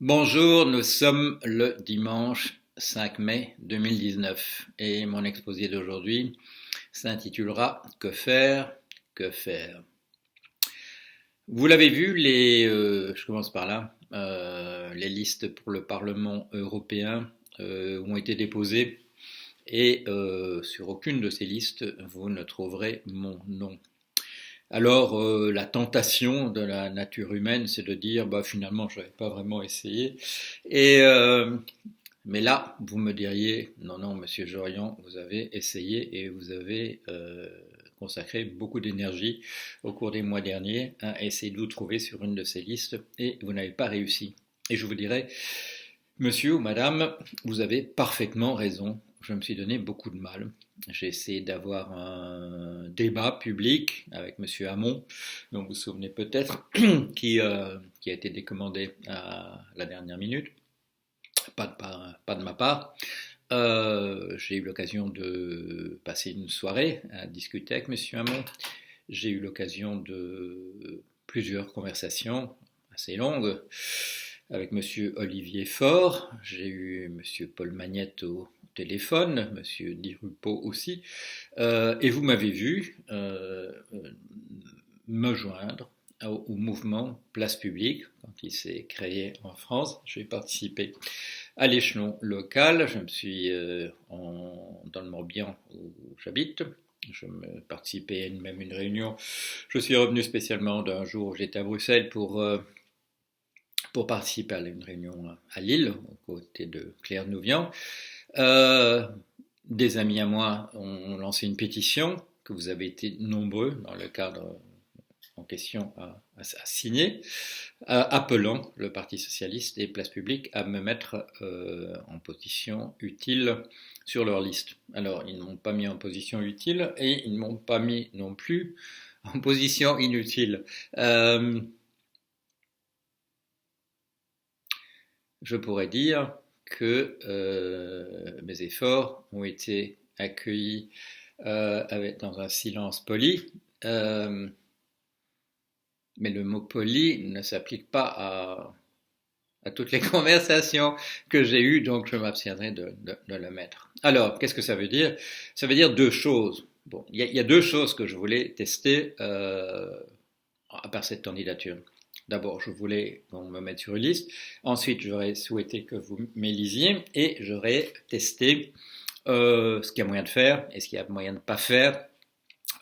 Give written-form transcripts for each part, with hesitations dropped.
Bonjour, nous sommes le dimanche 5 mai 2019 et mon exposé d'aujourd'hui s'intitulera Que faire, que faire. Vous l'avez vu, je commence par là, les listes pour le Parlement européen ont été déposées et sur aucune de ces listes vous ne trouverez mon nom. Alors, la tentation de la nature humaine, c'est de dire, bah finalement, je n'avais pas vraiment essayé. Et mais là, vous me diriez, non, non, Monsieur Jorian, vous avez essayé et vous avez consacré beaucoup d'énergie au cours des mois derniers à essayer de vous trouver sur une de ces listes et vous n'avez pas réussi. Et je vous dirais, Monsieur ou Madame, vous avez parfaitement raison. Je me suis donné beaucoup de mal. J'ai essayé d'avoir un débat public avec Monsieur Hamon, dont vous vous souvenez peut-être, qui a été décommandé à la dernière minute, pas de ma part. J'ai eu l'occasion de passer une soirée à discuter avec Monsieur Hamon. J'ai eu l'occasion de plusieurs conversations assez longues avec Monsieur Olivier Faure. J'ai eu Monsieur Paul Magnette au téléphone, Monsieur Di Rupo aussi. Et vous m'avez vu me joindre au mouvement Place Publique, quand il s'est créé en France. J'ai participé à l'échelon local. Je me suis dans le Morbihan où j'habite. Je me participais à même une réunion. Je suis revenu spécialement d'un jour où j'étais à Bruxelles pour participer à une réunion à Lille, aux côtés de Claire Nouvian. Des amis à moi ont lancé une pétition que vous avez été nombreux dans le cadre en question à signer, appelant le Parti Socialiste et Place Publique à me mettre en position utile sur leur liste. Alors, ils ne m'ont pas mis en position utile et ils ne m'ont pas mis non plus en position inutile. Je pourrais dire que mes efforts ont été accueillis dans un silence poli. Mais le mot poli ne s'applique pas à toutes les conversations que j'ai eues, donc je m'abstiendrai de le mettre. Alors, qu'est-ce que ça veut dire? Ça veut dire deux choses. Bon, il y a deux choses que je voulais tester à part cette candidature. D'abord, je voulais qu'on me mette sur une liste. Ensuite, j'aurais souhaité que vous m'élisiez et j'aurais testé ce qu'il y a moyen de faire et ce qu'il y a moyen de ne pas faire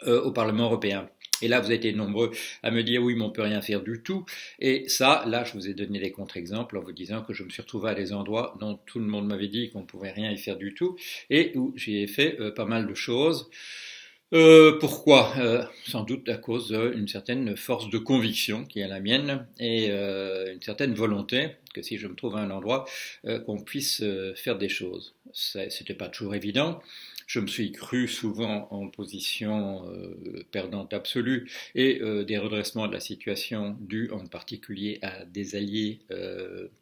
au Parlement européen. Et là, vous avez été nombreux à me dire oui, mais on peut rien faire du tout. Et ça, là, je vous ai donné des contre-exemples en vous disant que je me suis retrouvé à des endroits dont tout le monde m'avait dit qu'on ne pouvait rien y faire du tout et où j'y ai fait pas mal de choses. Pourquoi sans doute à cause d'une certaine force de conviction qui est la mienne et une certaine volonté que si je me trouve à un endroit, qu'on puisse faire des choses. C'était pas toujours évident. Je me suis cru souvent en position perdante absolue et des redressements de la situation dus en particulier à des alliés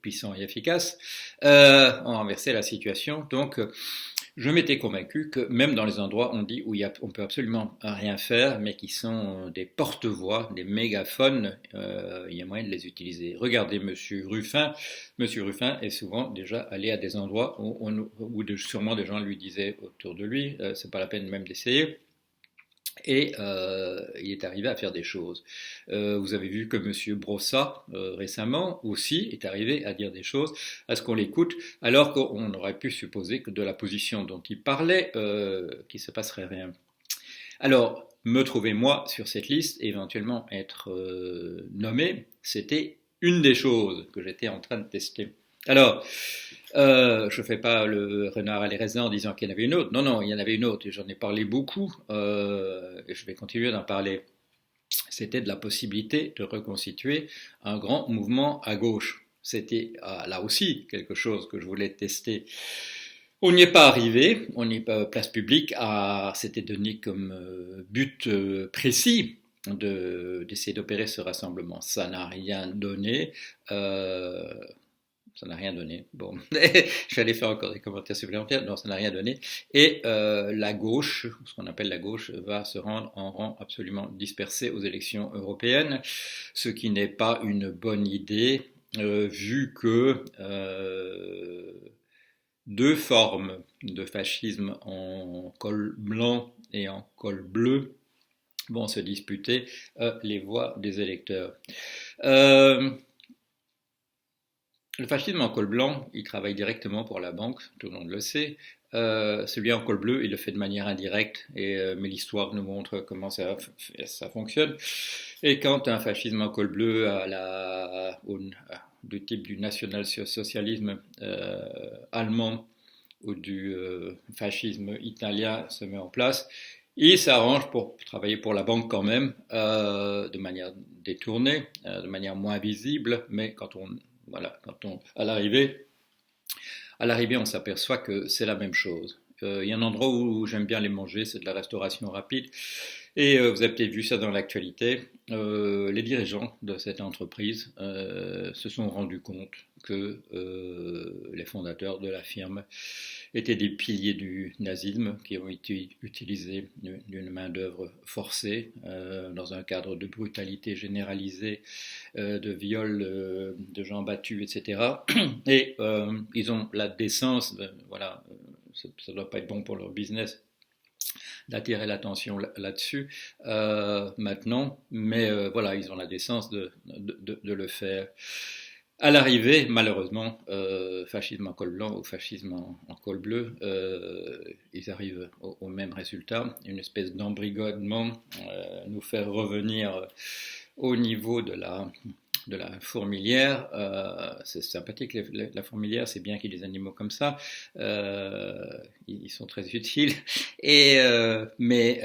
puissants et efficaces ont renversé la situation. Donc je m'étais convaincu que même dans les endroits où on peut absolument rien faire, mais qui sont des porte-voix, des mégaphones, il y a moyen de les utiliser. Regardez Monsieur Ruffin. Monsieur Ruffin est souvent déjà allé à des endroits où sûrement des gens lui disaient autour de lui, c'est pas la peine même d'essayer. Et il est arrivé à faire des choses. Vous avez vu que Monsieur Brossat, récemment, aussi, est arrivé à dire des choses, à ce qu'on l'écoute, alors qu'on aurait pu supposer que de la position dont il parlait, qu'il ne se passerait rien. Alors, me trouver moi sur cette liste, et éventuellement être nommé, c'était une des choses que j'étais en train de tester. Alors, je ne fais pas le renard à les raisins en disant qu'il y en avait une autre. Non, non, il y en avait une autre et j'en ai parlé beaucoup et je vais continuer d'en parler. C'était de la possibilité de reconstituer un grand mouvement à gauche. C'était là aussi quelque chose que je voulais tester. On n'y est pas arrivé, on n'y est pas place publique, s'était donné comme but précis d'essayer d'opérer ce rassemblement. Ça n'a rien donné. Ça n'a rien donné. Bon, je vais aller faire encore des commentaires supplémentaires. Non, ça n'a rien donné. Et la gauche, ce qu'on appelle la gauche, va se rendre en rang absolument dispersé aux élections européennes, ce qui n'est pas une bonne idée vu que deux formes de fascisme en col blanc et en col bleu vont se disputer les voix des électeurs. Euh, le fascisme en col blanc, il travaille directement pour la banque, tout le monde le sait. Celui en col bleu, il le fait de manière indirecte, mais l'histoire nous montre comment ça fonctionne. Et quand un fascisme en col bleu du type du national-socialisme allemand ou du fascisme italien se met en place, il s'arrange pour travailler pour la banque quand même, de manière détournée, de manière moins visible, mais à l'arrivée, on s'aperçoit que c'est la même chose. Il y a un endroit où j'aime bien les manger, c'est de la restauration rapide. Et vous avez peut-être vu ça dans l'actualité. Les dirigeants de cette entreprise se sont rendus compte que les fondateurs de la firme étaient des piliers du nazisme qui ont été utilisés d'une main-d'œuvre forcée dans un cadre de brutalité généralisée, de viol de gens battus, etc. Et ils ont la décence, voilà, ça ne doit pas être bon pour leur business d'attirer l'attention là-dessus maintenant, mais voilà, ils ont la décence de le faire. À l'arrivée, malheureusement, fascisme en col blanc ou fascisme en col bleu, ils arrivent au même résultat, une espèce d'embrigadement, nous faire revenir au niveau de la fourmilière. C'est sympathique, la fourmilière, c'est bien qu'il y ait des animaux comme ça. Ils sont très utiles. Mais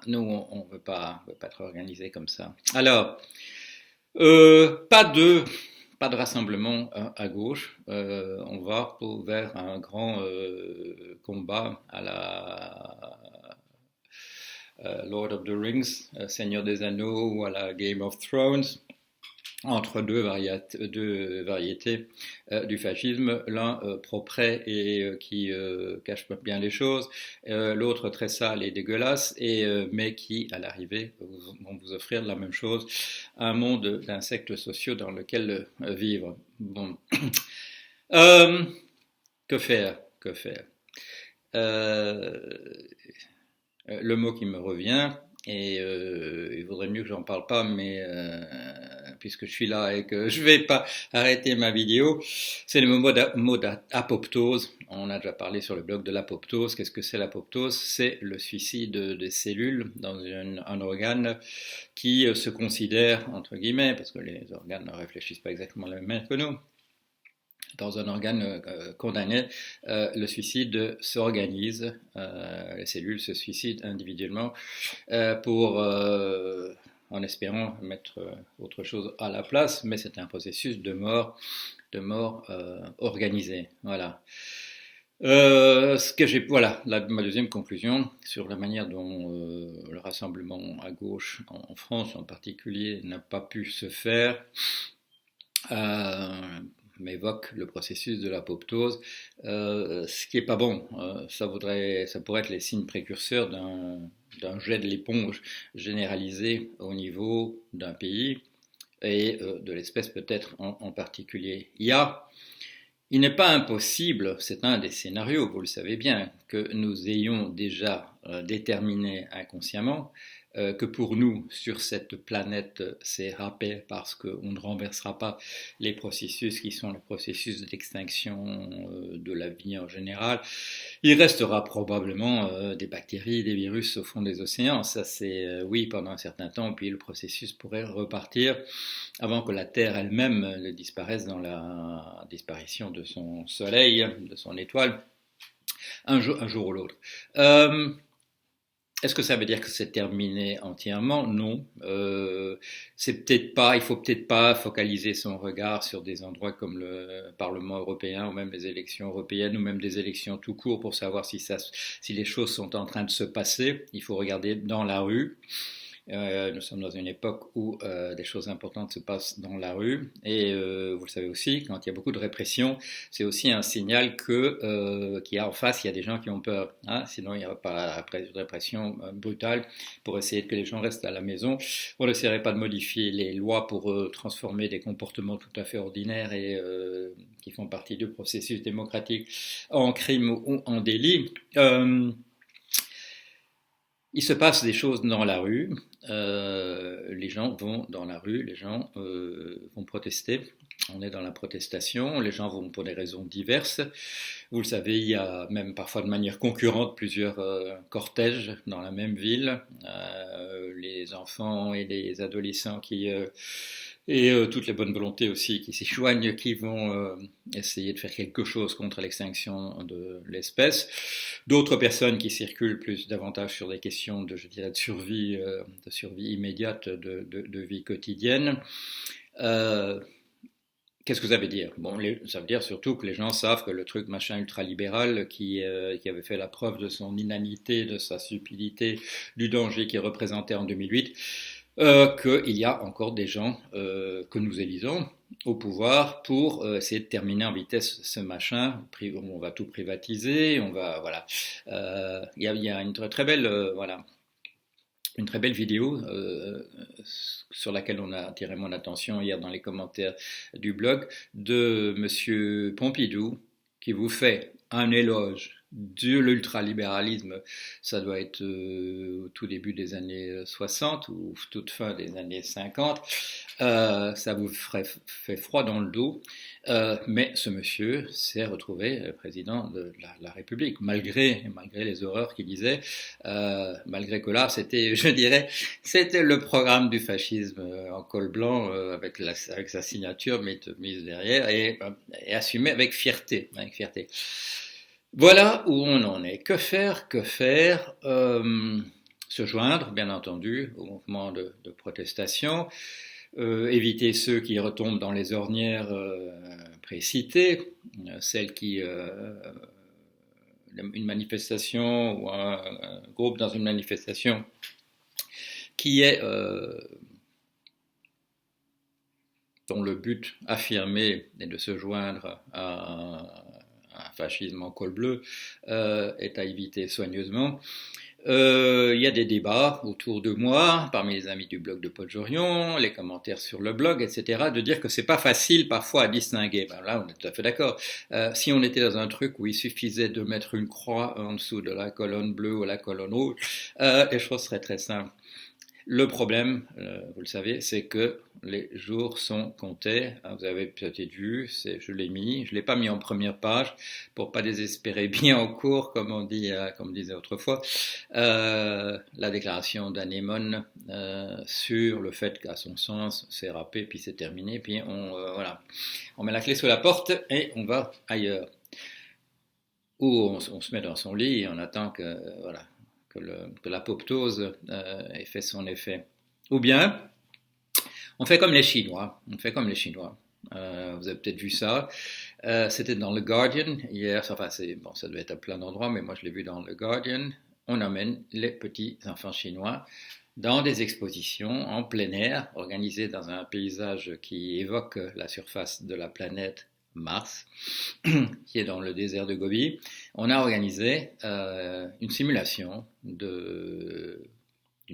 nous, on veut pas être organisé comme ça. Alors, pas de rassemblement à gauche. On va vers un grand combat à la Lord of the Rings, Seigneur des Anneaux, ou à la Game of Thrones, entre deux variétés du fascisme, l'un propre et qui cache bien les choses, l'autre très sale et dégueulasse, mais qui, à l'arrivée, vont vous offrir la même chose, un monde d'insectes sociaux dans lequel vivre. Bon. Que faire? Le mot qui me revient, et il vaudrait mieux que j'en parle pas, mais puisque je suis là et que je vais pas arrêter ma vidéo, c'est le mot d'apoptose. On a déjà parlé sur le blog de l'apoptose. Qu'est-ce que c'est l'apoptose? C'est le suicide des cellules dans un organe qui se considère, entre guillemets, parce que les organes ne réfléchissent pas exactement de la même manière que nous, dans un organe condamné, le suicide s'organise, les cellules se suicident individuellement en espérant mettre autre chose à la place, mais c'est un processus de mort organisée. Voilà. Voilà, ma deuxième conclusion sur la manière dont le rassemblement à gauche en France en particulier n'a pas pu se faire. M'évoque le processus de l'apoptose, ce qui est pas bon. Ça pourrait être les signes précurseurs d'un jet de l'éponge généralisé au niveau d'un pays et de l'espèce peut-être en particulier. Il n'est pas impossible, c'est un des scénarios, vous le savez bien, que nous ayons déjà déterminé inconsciemment que pour nous, sur cette planète, c'est râpé parce qu'on ne renversera pas les processus qui sont les processus d'extinction de la vie en général. Il restera probablement des bactéries, des virus au fond des océans. Ça, c'est oui pendant un certain temps, puis le processus pourrait repartir avant que la Terre elle-même ne disparaisse dans la disparition de son soleil, de son étoile, un jour ou l'autre. Est-ce que ça veut dire que c'est terminé entièrement? Non. Il faut peut-être pas focaliser son regard sur des endroits comme le Parlement européen ou même les élections européennes ou même des élections tout court pour savoir si les choses sont en train de se passer. Il faut regarder dans la rue. Nous sommes dans une époque où des choses importantes se passent dans la rue et vous le savez aussi, quand il y a beaucoup de répression, c'est aussi un signal qu'il y a en face, il y a des gens qui ont peur. Hein, sinon, il n'y aurait pas une répression brutale pour essayer que les gens restent à la maison. On n'essaierait pas de modifier les lois pour transformer des comportements tout à fait ordinaires et qui font partie du processus démocratique en crime ou en délit. Il se passe des choses dans la rue, les gens vont dans la rue, les gens vont protester, on est dans la protestation, les gens vont pour des raisons diverses. Vous le savez, il y a même parfois de manière concurrente plusieurs cortèges dans la même ville, les enfants et les adolescents et toutes les bonnes volontés aussi qui s'y joignent, qui vont essayer de faire quelque chose contre l'extinction de l'espèce. D'autres personnes qui circulent davantage sur des questions de, je dirais, de survie immédiate, de vie quotidienne. Qu'est-ce que ça veut dire? Bon, ça veut dire surtout que les gens savent que le truc machin ultralibéral qui avait fait la preuve de son inanité, de sa stupidité, du danger qu'il représentait en 2008, qu'il y a encore des gens que nous élisons au pouvoir pour essayer de terminer en vitesse ce machin. On va tout privatiser, on va voilà. Il y a une très belle voilà. Une très belle vidéo sur laquelle on a attiré mon attention hier dans les commentaires du blog de Monsieur Pompidou qui vous fait un éloge de l'ultralibéralisme. Ça doit être au tout début des années 60 ou toute fin des années 50. Ça vous fait froid dans le dos. Mais ce monsieur s'est retrouvé président de la République, malgré les horreurs qu'il disait, malgré que là, je dirais, c'était le programme du fascisme en col blanc, avec sa signature mise derrière, et assumé avec fierté, Voilà où on en est. Que faire? Se joindre, bien entendu, au mouvement de protestation, éviter ceux qui retombent dans les ornières précitées, celles qui une manifestation ou un groupe dans une manifestation qui est dont le but affirmé est de se joindre à un fascisme en col bleu est à éviter soigneusement. Il y a des débats autour de moi, parmi les amis du blog de Paul Jorion, les commentaires sur le blog, etc., de dire que c'est pas facile parfois à distinguer. Ben là, on est tout à fait d'accord. Si on était dans un truc où il suffisait de mettre une croix en dessous de la colonne bleue ou la colonne rouge, les choses seraient très simples. Le problème, vous le savez, c'est que les jours sont comptés. Vous avez peut-être vu, je l'ai mis. Je l'ai pas mis en première page pour pas désespérer bien en cours, comme on dit, comme on disait autrefois. La déclaration d'Anémone sur le fait qu'à son sens, c'est râpé, puis c'est terminé, puis voilà, on met la clé sous la porte et on va ailleurs. Ou on se met dans son lit et on attend que voilà. Que l'apoptose ait fait son effet. Ou bien, on fait comme les Chinois. Vous avez peut-être vu ça. C'était dans le Guardian hier. Enfin, ça devait être à plein d'endroits, mais moi je l'ai vu dans le Guardian. On emmène les petits enfants chinois dans des expositions en plein air, organisées dans un paysage qui évoque la surface de la planète Mars, qui est dans le désert de Gobi. On a organisé une simulation d'une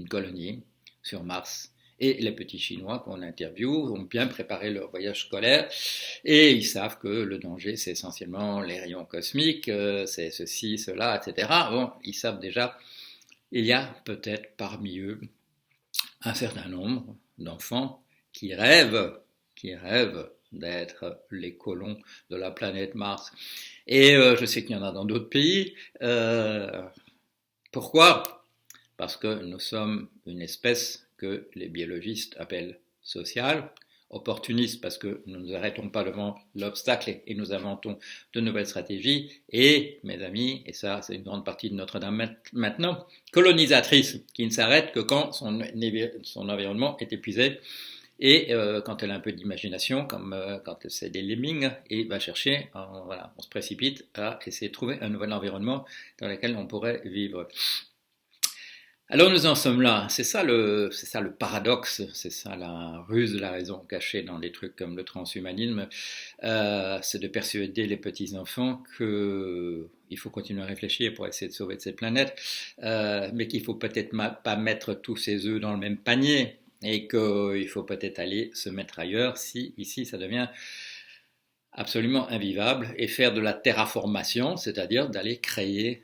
colonie sur Mars. Et les petits Chinois qu'on interviewe ont bien préparé leur voyage scolaire et ils savent que le danger, c'est essentiellement les rayons cosmiques, c'est ceci, cela, etc. Bon, ils savent déjà, il y a peut-être parmi eux un certain nombre d'enfants qui rêvent d'être les colons de la planète Mars. Et je sais qu'il y en a dans d'autres pays. Pourquoi? Parce que nous sommes une espèce que les biologistes appellent sociale, opportuniste parce que nous ne nous arrêtons pas devant l'obstacle et nous inventons de nouvelles stratégies, et, mes amis, et ça c'est une grande partie de Notre-Dame maintenant, colonisatrice, qui ne s'arrête que quand son environnement est épuisé, et quand elle a un peu d'imagination, comme quand c'est des lemmings, et va chercher, voilà, on se précipite à essayer de trouver un nouvel environnement dans lequel on pourrait vivre. Alors nous en sommes là, c'est ça le paradoxe, c'est ça la ruse de la raison cachée dans des trucs comme le transhumanisme, c'est de persuader les petits-enfants qu'il faut continuer à réfléchir pour essayer de sauver cette planète, mais qu'il faut peut-être pas mettre tous ses œufs dans le même panier et qu'il faut peut-être aller se mettre ailleurs si ici ça devient absolument invivable et faire de la terraformation, c'est-à-dire d'aller créer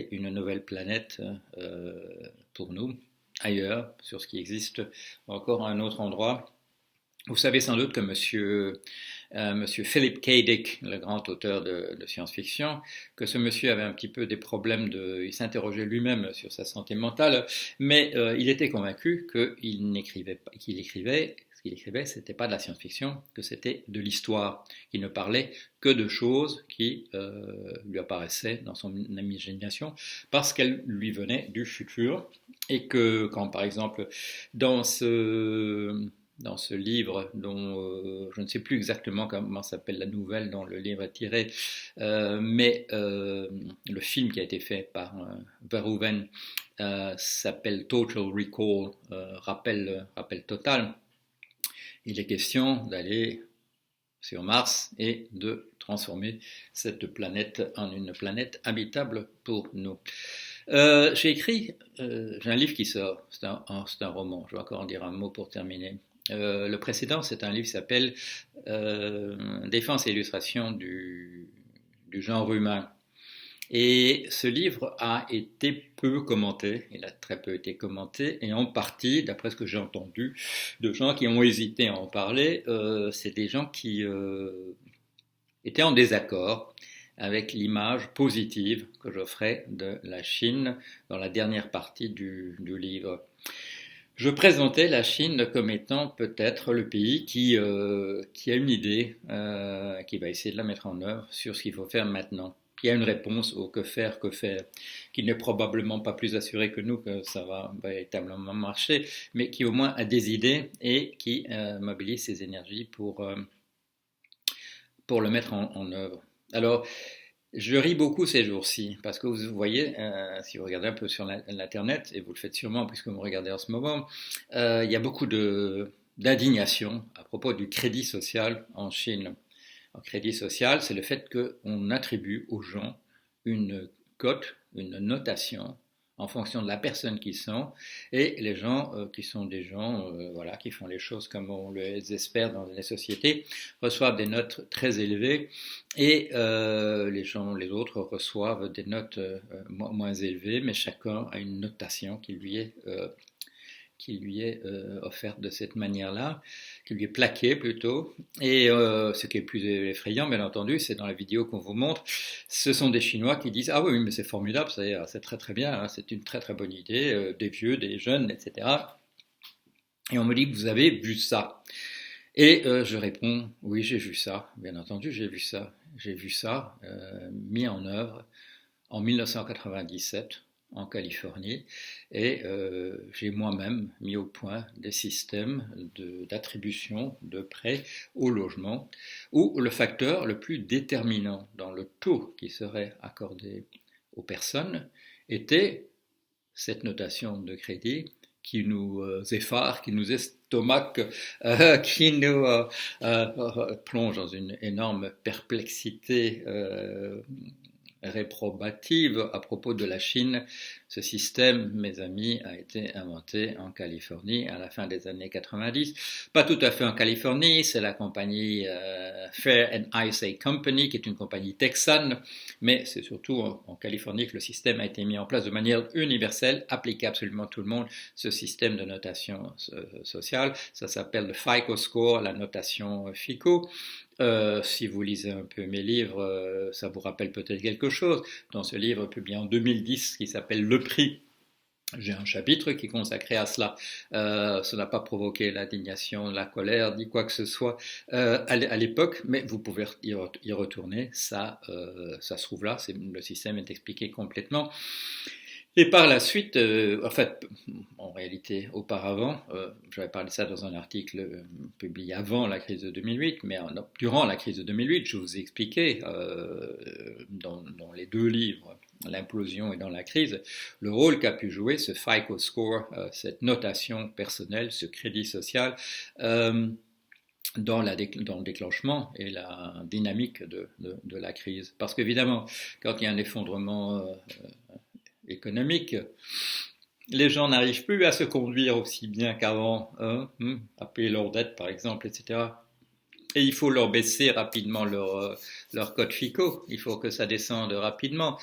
une nouvelle planète pour nous ailleurs, sur ce qui existe encore à un autre endroit. Vous savez sans doute que monsieur Philip K. Dick, le grand auteur de science-fiction, que ce monsieur avait un petit peu des problèmes il s'interrogeait lui-même sur sa santé mentale, mais il était convaincu qu'il écrivait ce qu'il écrivait, c'était pas de la science-fiction, que c'était de l'histoire, qu'il ne parlait que de choses qui lui apparaissaient dans son imagination parce qu'elles lui venaient du futur et que quand par exemple dans ce livre dont je ne sais plus exactement comment s'appelle la nouvelle dont le livre est tiré, mais le film qui a été fait par Verhoeven s'appelle Total Recall, rappel total. Il est question d'aller sur Mars et de transformer cette planète en une planète habitable pour nous. J'ai un livre qui sort, c'est un roman, je vais encore en dire un mot pour terminer. Le précédent, c'est un livre qui s'appelle Défense et illustration du genre humain. Et ce livre a été peu commenté, il a très peu été commenté, et en partie, d'après ce que j'ai entendu, de gens qui ont hésité à en parler, c'est des gens qui étaient en désaccord avec l'image positive que j'offrais de la Chine dans la dernière partie du livre. Je présentais la Chine comme étant peut-être le pays qui a une idée, qui va essayer de la mettre en œuvre sur ce qu'il faut faire maintenant, qui a une réponse au que faire, qui n'est probablement pas plus assuré que nous que ça va véritablement marcher, mais qui au moins a des idées et qui mobilise ses énergies pour le mettre en œuvre. Alors, je ris beaucoup ces jours-ci, parce que vous voyez, si vous regardez un peu sur l'Internet, et vous le faites sûrement puisque vous me regardez en ce moment, il y a beaucoup d'indignation à propos du crédit social en Chine. Le crédit social, c'est le fait qu'on attribue aux gens une cote, une notation, en fonction de la personne qu'ils sont, et les gens qui sont des gens voilà, qui font les choses comme on les espère dans les sociétés, reçoivent des notes très élevées, et les autres reçoivent des notes moins élevées, mais chacun a une notation qui lui est offerte de cette manière-là, qui lui est plaquée plutôt. Et ce qui est plus effrayant, bien entendu, c'est dans la vidéo qu'on vous montre, ce sont des Chinois qui disent « Ah oui, mais c'est formidable, c'est très très bien, hein, c'est une très très bonne idée, des vieux, des jeunes, etc. » Et on me dit « Vous avez vu ça ?» Et je réponds « Oui, j'ai vu ça, bien entendu, j'ai vu ça. J'ai vu ça mis en œuvre en 1997 en Californie, et j'ai moi-même mis au point des systèmes d'attribution de prêts au logement où le facteur le plus déterminant dans le taux qui serait accordé aux personnes était cette notation de crédit qui nous effare, qui nous estomaque, qui nous plonge dans une énorme perplexité réprobative à propos de la Chine. Ce système, mes amis, a été inventé en Californie à la fin des années 90. Pas tout à fait en Californie, c'est la compagnie Fair and Isay Company, qui est une compagnie texane, mais c'est surtout en Californie que le système a été mis en place de manière universelle, appliqué à absolument tout le monde, ce système de notation sociale. Ça s'appelle le FICO Score, la notation FICO. Si vous lisez un peu mes livres, ça vous rappelle peut-être quelque chose. Dans ce livre publié en 2010 qui s'appelle Le Prix, j'ai un chapitre qui est consacré à cela. Ça n'a pas provoqué l'indignation, la colère, ni quoi que ce soit à l'époque, mais vous pouvez y retourner. Ça se trouve là, le système est expliqué complètement. Et par la suite, en fait, en réalité, auparavant, j'avais parlé de ça dans un article publié avant la crise de 2008, mais durant la crise de 2008, je vous ai expliqué dans les deux livres l'implosion et dans la crise, le rôle qu'a pu jouer ce FICO score, cette notation personnelle, ce crédit social, dans le déclenchement et la dynamique de la crise. Parce qu'évidemment, quand il y a un effondrement économique, les gens n'arrivent plus à se conduire aussi bien qu'avant, hein, à payer leurs dettes par exemple, etc. Et il faut leur baisser rapidement leur code FICO. Il faut que ça descende rapidement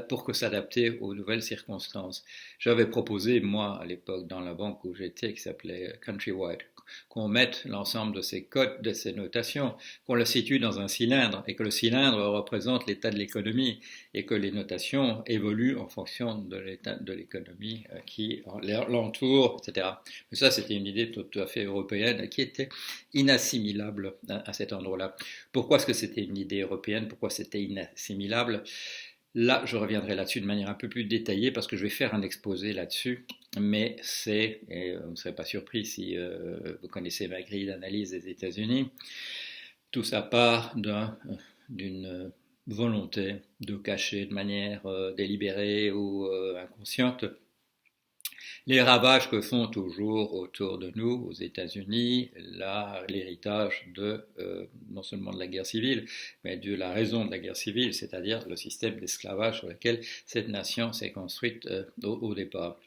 pour que s'adapter aux nouvelles circonstances. J'avais proposé, moi, à l'époque, dans la banque où j'étais, qui s'appelait Countrywide, qu'on mette l'ensemble de ces codes, de ces notations, qu'on le situe dans un cylindre et que le cylindre représente l'état de l'économie et que les notations évoluent en fonction de l'état de l'économie qui l'entoure, etc. Mais ça, c'était une idée tout à fait européenne qui était inassimilable à cet endroit-là. Pourquoi est-ce que c'était une idée européenne? Pourquoi c'était inassimilable? Là, je reviendrai là-dessus de manière un peu plus détaillée parce que je vais faire un exposé là-dessus, mais et vous ne serez pas surpris si vous connaissez ma grille d'analyse des États-Unis, tout ça part d'une volonté de cacher de manière délibérée ou inconsciente les ravages que font toujours autour de nous, aux États-Unis, l'héritage non seulement de la guerre civile, mais de la raison de la guerre civile, c'est-à-dire le système d'esclavage sur lequel cette nation s'est construite au départ.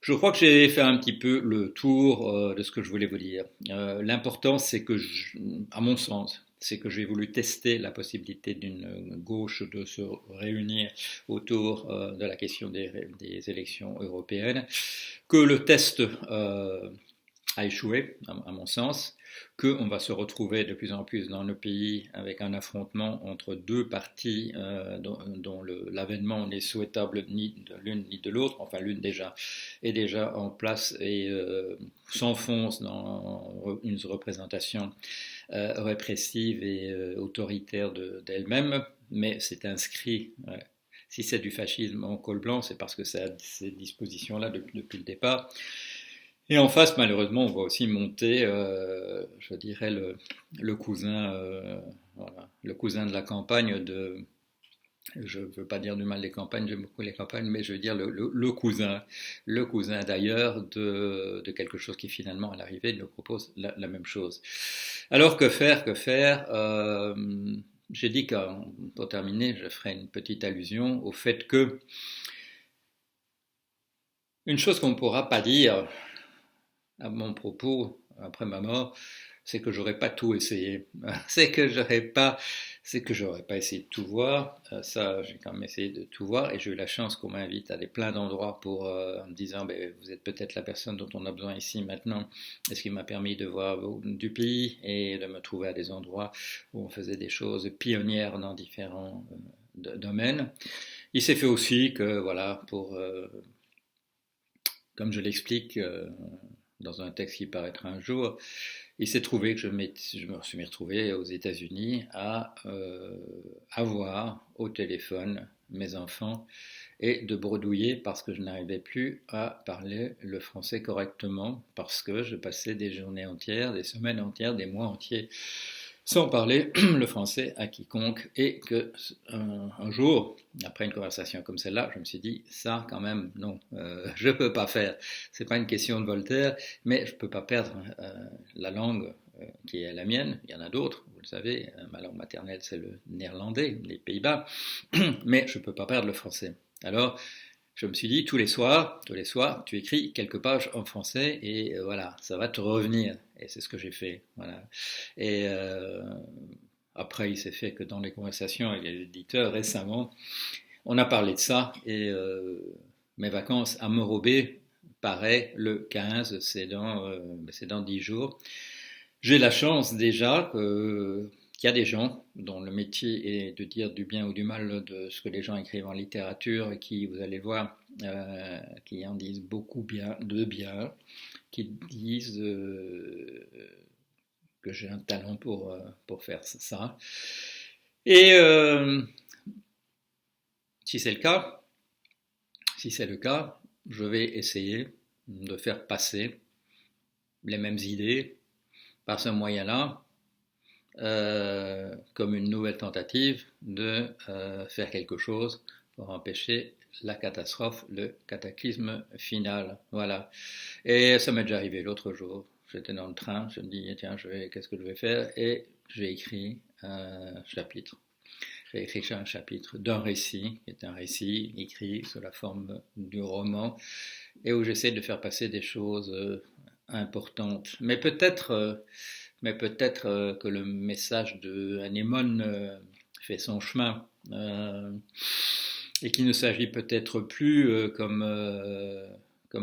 Je crois que j'ai fait un petit peu le tour de ce que je voulais vous dire. L'important, c'est que, à mon sens, c'est que j'ai voulu tester la possibilité d'une gauche de se réunir autour de la question des élections européennes, que le test a échoué, à mon sens, qu'on va se retrouver de plus en plus dans nos pays avec un affrontement entre deux partis dont l'avènement n'est souhaitable ni de l'une ni de l'autre, enfin l'une est déjà en place et s'enfonce dans une représentation répressive et autoritaire d'elle-même, mais c'est inscrit. Si c'est du fascisme en col blanc, c'est parce que ça a ces dispositions-là depuis le départ. Et en face, malheureusement, on voit aussi monter, je dirais, le cousin, voilà, le cousin de la campagne de. Je ne veux pas dire du mal des campagnes, j'aime beaucoup les campagnes, mais je veux dire le cousin d'ailleurs de quelque chose qui finalement à l'arrivée nous propose la même chose. Alors que faire j'ai dit que pour terminer, je ferai une petite allusion au fait que une chose qu'on ne pourra pas dire à mon propos après ma mort, c'est que j'aurais pas tout essayé. C'est que j'aurais pas essayé de tout voir. Ça, j'ai quand même essayé de tout voir et j'ai eu la chance qu'on m'invite à plein d'endroits pour en me disant ben, vous êtes peut-être la personne dont on a besoin ici maintenant. Et ce qui m'a permis de voir du pays et de me trouver à des endroits où on faisait des choses pionnières dans différents domaines. Il s'est fait aussi que voilà comme je l'explique dans un texte qui paraîtra un jour, il s'est trouvé que je me suis retrouvé aux États-Unis à avoir au téléphone mes enfants et de bredouiller parce que je n'arrivais plus à parler le français correctement, parce que je passais des journées entières, des semaines entières, des mois entiers sans parler le français à quiconque, et que un jour, après une conversation comme celle-là, je me suis dit, ça quand même, non, je peux pas faire. C'est pas une question de Voltaire, mais je peux pas perdre la langue qui est la mienne. Il y en a d'autres, vous le savez, ma langue maternelle c'est le néerlandais, les Pays-Bas, mais je peux pas perdre le français. Alors, je me suis dit, tous les soirs, tu écris quelques pages en français et voilà, ça va te revenir. Et c'est ce que j'ai fait. Voilà. Et après, il s'est fait que dans les conversations avec les éditeurs récemment, on a parlé de ça et mes vacances à Morobé paraît le 15, c'est dans 10 jours. J'ai la chance déjà qu'il y a des gens dont le métier est de dire du bien ou du mal de ce que les gens écrivent en littérature et qui, vous allez voir, qui en disent beaucoup de bien, qui disent que j'ai un talent pour faire ça. Et si c'est le cas, je vais essayer de faire passer les mêmes idées par ce moyen-là, comme une nouvelle tentative de faire quelque chose pour empêcher la catastrophe, le cataclysme final. Voilà. Et ça m'est déjà arrivé l'autre jour. J'étais dans le train, je me dis, tiens, qu'est-ce que je vais faire? Et j'ai écrit un chapitre. J'ai écrit un chapitre d'un récit, qui est un récit écrit sous la forme du roman, et où j'essaie de faire passer des choses importantes. Mais peut-être que le message de Anémone fait son chemin. Et qu'il ne s'agit peut-être plus, comme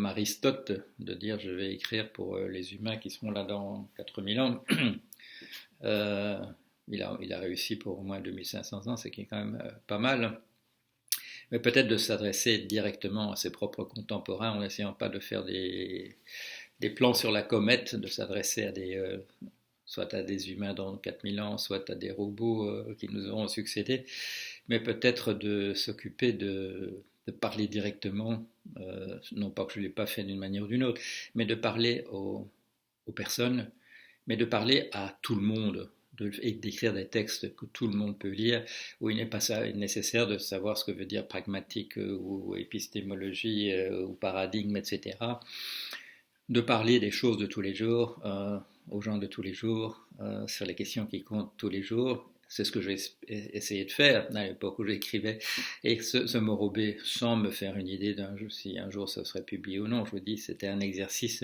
Aristote, de dire je vais écrire pour les humains qui seront là dans 4000 ans. Euh, il a réussi pour au moins 2500 ans, ce qui est quand même pas mal. Mais peut-être de s'adresser directement à ses propres contemporains en n'essayant pas de faire des plans sur la comète, de s'adresser à soit à des humains dans 4000 ans, soit à des robots qui nous auront succédé, mais peut-être de s'occuper de parler directement, non pas que je ne l'ai pas fait d'une manière ou d'une autre, mais de parler aux personnes, mais de parler à tout le monde, et d'écrire des textes que tout le monde peut lire, où il n'est pas nécessaire de savoir ce que veut dire pragmatique ou épistémologie ou paradigme, etc. De parler des choses de tous les jours, aux gens de tous les jours, sur les questions qui comptent tous les jours. C'est ce que j'ai essayé de faire à l'époque où j'écrivais. Et ce Morobé, sans me faire une idée si un jour ça serait publié ou non, je vous dis, c'était un exercice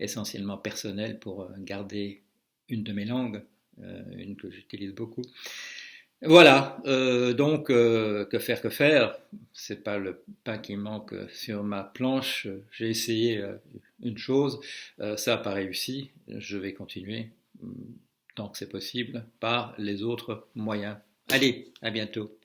essentiellement personnel pour garder une de mes langues, une que j'utilise beaucoup. Voilà, donc que faire? C'est pas le pain qui manque sur ma planche. J'ai essayé une chose, ça n'a pas réussi. Je vais continuer tant que c'est possible par les autres moyens. Allez, à bientôt.